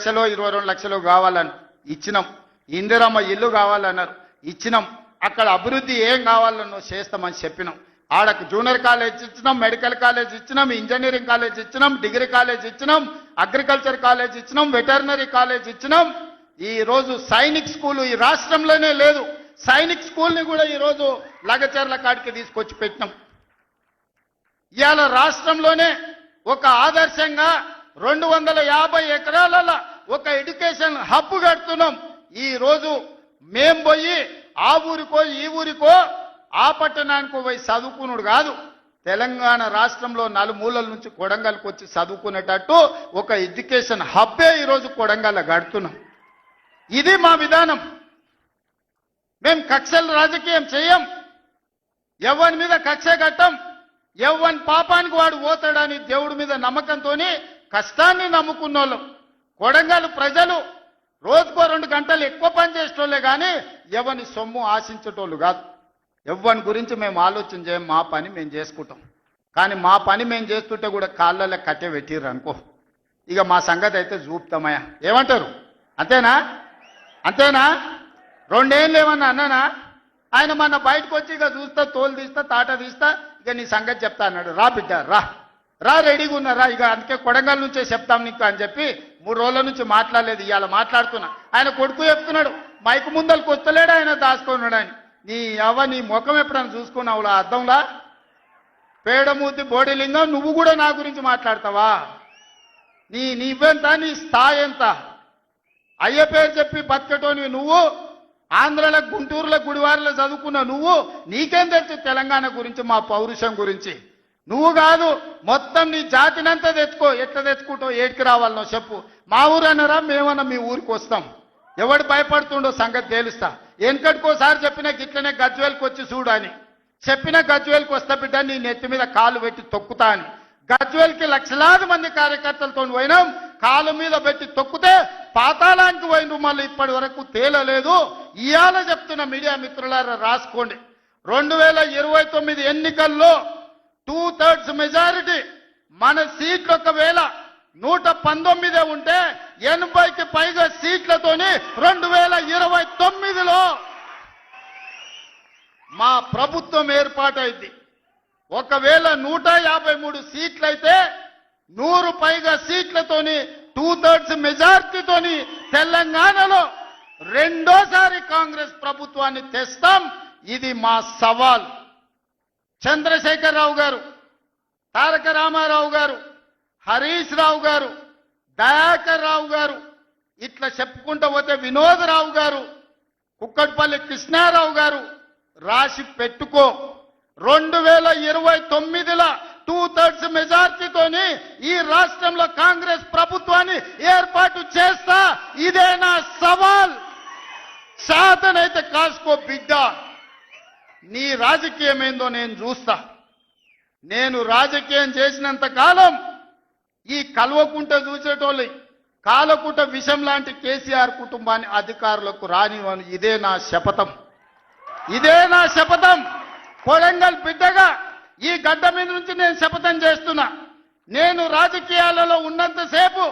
లక్షలు 22 లక్షలు కావాలని ఇచ్చినాం. ఇందిరమ్మ ఇల్లు కావాలన్నారు, ఇచ్చినాం. అక్కడ అభివృద్ధి ఏం కావాలన్నో చేస్తామని చెప్పినాం. ఆడకు జూనియర్ కాలేజ్ ఇచ్చినాం, మెడికల్ కాలేజ్ ఇచ్చినాం, ఇంజనీరింగ్ కాలేజ్ ఇచ్చినాం, డిగ్రీ కాలేజ్ ఇచ్చినాం, అగ్రికల్చర్ కాలేజ్ ఇచ్చినాం, వెటర్నరీ కాలేజ్ ఇచ్చినాం. ఈ రోజు సైనిక్ స్కూల్ ఈ రాష్ట్రంలోనే లేదు. సైనిక్ స్కూల్ని కూడా ఈరోజు లగచర్ల కాడికి తీసుకొచ్చి పెట్టినాం. ఇవాళ రాష్ట్రంలోనే ఒక ఆదర్శంగా 250 ఎకరాలలో ఒక ఎడ్యుకేషన్ హబ్ కడుతున్నాం. ఈ రోజు మేం పోయి ఆ ఊరికో ఈ ఊరికో ఆ పట్టణానికో పోయి చదువుకున్నాడు కాదు, తెలంగాణ రాష్ట్రంలో నలుమూలల నుంచి కొడంగల్కి వచ్చి చదువుకునేటట్టు ఒక ఎడ్యుకేషన్ హబ్బే ఈరోజు కొడంగల్ కడుతున్నాం. ఇది మా విధానం. మేము కక్షల రాజకీయం చేయం, ఎవరి మీద కక్ష కట్టం. ఎవరి పాపానికి వాడు పోతాడని దేవుడి మీద నమ్మకంతో కష్టాన్ని నమ్ముకున్నోళ్ళం. కొడంగల్ ప్రజలు రోజుకో 2 గంటలు ఎక్కువ పని చేసేటోళ్ళే కానీ ఎవరిని సొమ్ము ఆశించేటోళ్ళు కాదు. ఎవరి గురించి మేము ఆలోచన చేయం, మా పని మేము చేసుకుంటాం. కానీ మా పని మేము చేస్తుంటే కూడా కాళ్ళలో కట్టె పెట్టిర్రు అనుకో, ఇక మా సంగతి అయితే చూపుతామయ్యా. ఏమంటారు? అంతేనా? అంతేనా? 2 ఏళ్ళు ఏమన్నా అన్నానా? ఆయన మన బయటకు వచ్చి ఇక చూస్తా, తోలు తీస్తా, తాట తీస్తా, ఇక నీ సంగతి చెప్తా అన్నాడు. రా బిడ్డ రా రా, రెడీగా ఉన్నారా? ఇక అందుకే కొడంగల్ నుంచే చెప్తాం నీకు అని చెప్పి 3 రోజుల నుంచి మాట్లాడలేదు. ఇవాళ మాట్లాడుతున్నా. ఆయన కొడుకు చెప్తున్నాడు, మైకు ముందరికి వస్తలేడు, ఆయన దాచుకున్నాడు. ఆయన నీ ముఖం ఎప్పుడైనా చూసుకున్నావులా అద్దంలా? పేడమూతి బోడిలింగం, నువ్వు కూడా నా గురించి మాట్లాడతావా? నీవెంత, నీ స్థాయి ఎంత? అయ్య పేరు చెప్పి బతికటోనివి నువ్వు, ఆంధ్రలో గుంటూరులో గుడివారిలో చదువుకున్న నువ్వు, నీకేం తెలుసు తెలంగాణ గురించి, మా పౌరుషం గురించి? నువ్వు కాదు, మొత్తం నీ జాతినంతా తెచ్చుకో. ఎట్లా తెచ్చుకుంటావు? ఏడికి రావాలనో చెప్పు. మా ఊరు అన్నారా? మేమన్నా మీ ఊరికి వస్తాం. ఎవడు భయపడుతుండో సంగతి తేలుస్తా. వెనకటికోసారి చెప్పిన గిట్లనే గజ్వేల్కి వచ్చి చూడు అని చెప్పిన, గజ్వేల్కి వస్తా బిడ్డ, నీ నెత్తి మీద కాలు పెట్టి తొక్కుతా అని. గజ్వేల్కి లక్షలాది మంది కార్యకర్తలతో పోయినాం, కాలు మీద పెట్టి తొక్కితే పాతాళానికి పోయిన మళ్ళీ ఇప్పటి వరకు తేలలేదు. ఇవాళ చెప్తున్న మీడియా మిత్రులారా రాసుకోండి, 2029 ఎన్నికల్లో 2/3 మెజారిటీ మన సీట్లు ఒకవేళ 119 ఉంటే 80కి పైగా సీట్లతోని 2029లో మా ప్రభుత్వం ఏర్పాటైంది. ఒకవేళ 153 సీట్లయితే 100 పైగా సీట్లతోని 2/3 మెజార్టీతోని తెలంగాణలో రెండోసారి కాంగ్రెస్ ప్రభుత్వాన్ని తెస్తాం. ఇది మా సవాల్. చంద్రశేఖరరావు గారు, తారక రామారావు గారు, హరీష్ రావు గారు, దయాకర్ రావు గారు, ఇట్లా చెప్పుకుంటూ పోతే వినోదరావు గారు, కుక్కట్పల్లి కృష్ణారావు గారు, రాసి పెట్టుకో. 2029లో 2/3 మెజార్టీతోని ఈ రాష్ట్రంలో కాంగ్రెస్ ప్రభుత్వాన్ని ఏర్పాటు చేస్తా. ఇదే నా సవాల్. శాతనైతే కాసుకో బిడ్డ. నీ రాజకీయం ఏందో నేను చూస్తా. నేను రాజకీయం చేసినంత కాలం ఈ కల్వకుంట చూసేటోళ్ళు కాలకుంట విషం లాంటి కేసీఆర్ కుటుంబాన్ని అధికారులకు రానివ్వను. ఇదే నా శపథం. ఇదే నా శపథం. కొడంగల్ బిడ్డగా ఈ గడ్డ మీద నుంచి నేను శపథం చేస్తున్నా. నేను రాజకీయాలలో ఉన్నంతసేపు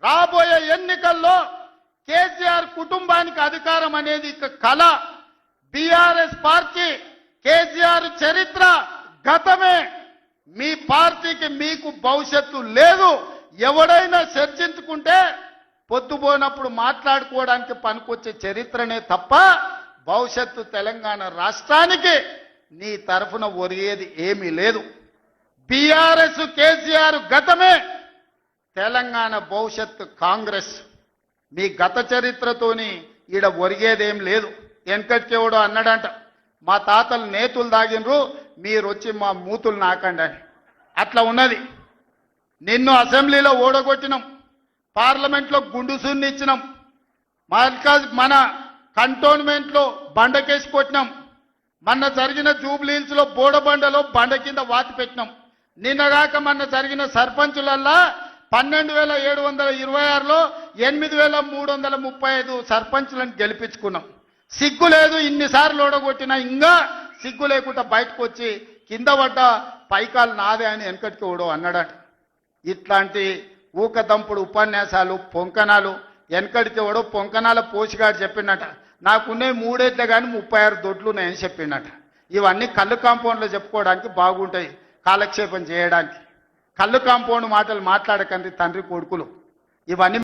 రాబోయే ఎన్నికల్లో కేసీఆర్ కుటుంబానికి అధికారం అనేది ఇక కళ. బీఆర్ఎస్ పార్టీ, కేసీఆర్ చరిత్ర గతమే. మీ పార్టీకి మీకు భవిష్యత్తు లేదు. ఎవడైనా చర్చించుకుంటే పొద్దుపోనప్పుడు మాట్లాడుకోవడానికి పనికొచ్చే చరిత్రనే తప్ప భవిష్యత్తు తెలంగాణ రాష్ట్రానికి నీ తరఫున ఒరిగేది ఏమీ లేదు. బీఆర్ఎస్ కేసీఆర్ గతమే, తెలంగాణ భవిష్యత్తు కాంగ్రెస్. మీ గత చరిత్రతోని ఈడ ఒరిగేదేం లేదు. వెనకటికెవడో అన్నాడంట, మా తాతలు నేతులు దాగినరు, మీరు వచ్చి మా మూతులు నాకండి అని. అట్లా ఉన్నది. నిన్ను అసెంబ్లీలో ఓడగొట్టినాం, పార్లమెంట్లో గుండు సున్ని ఇచ్చినాం, మన కంటోన్మెంట్లో బండకేసి కొట్టినాం, మొన్న జరిగిన జూబ్లీహిల్స్లో బోడబండలో బండ కింద వాతి పెట్టినాం. నిన్నగాక మొన్న జరిగిన సర్పంచులల్లా 12,726లో 8,335 సర్పంచులను గెలిపించుకున్నాం. సిగ్గు లేదు. ఇన్నిసార్లు ఓడగొట్టినా ఇంకా సిగ్గు లేకుండా బయటకు వచ్చి కింద పడ్డ పైకాలు నాదే అని వెనకటికి ఓడో అన్నాడట. ఇట్లాంటి ఊకదంపుడు ఉపన్యాసాలు పొంకనాలు వెనకడితే ఎవడో పొంకనాల పోసిగాడు చెప్పినట నాకున్నాయి 3 ఎడ్లే కానీ 36 దొడ్లు ఉన్నాయని చెప్పిండట. ఇవన్నీ కళ్ళు కాంపౌండ్లో చెప్పుకోవడానికి బాగుంటాయి, కాలక్షేపం చేయడానికి. కళ్ళు కాంపౌండ్ మాటలు మాట్లాడకండి తండ్రి కొడుకులు. ఇవన్నీ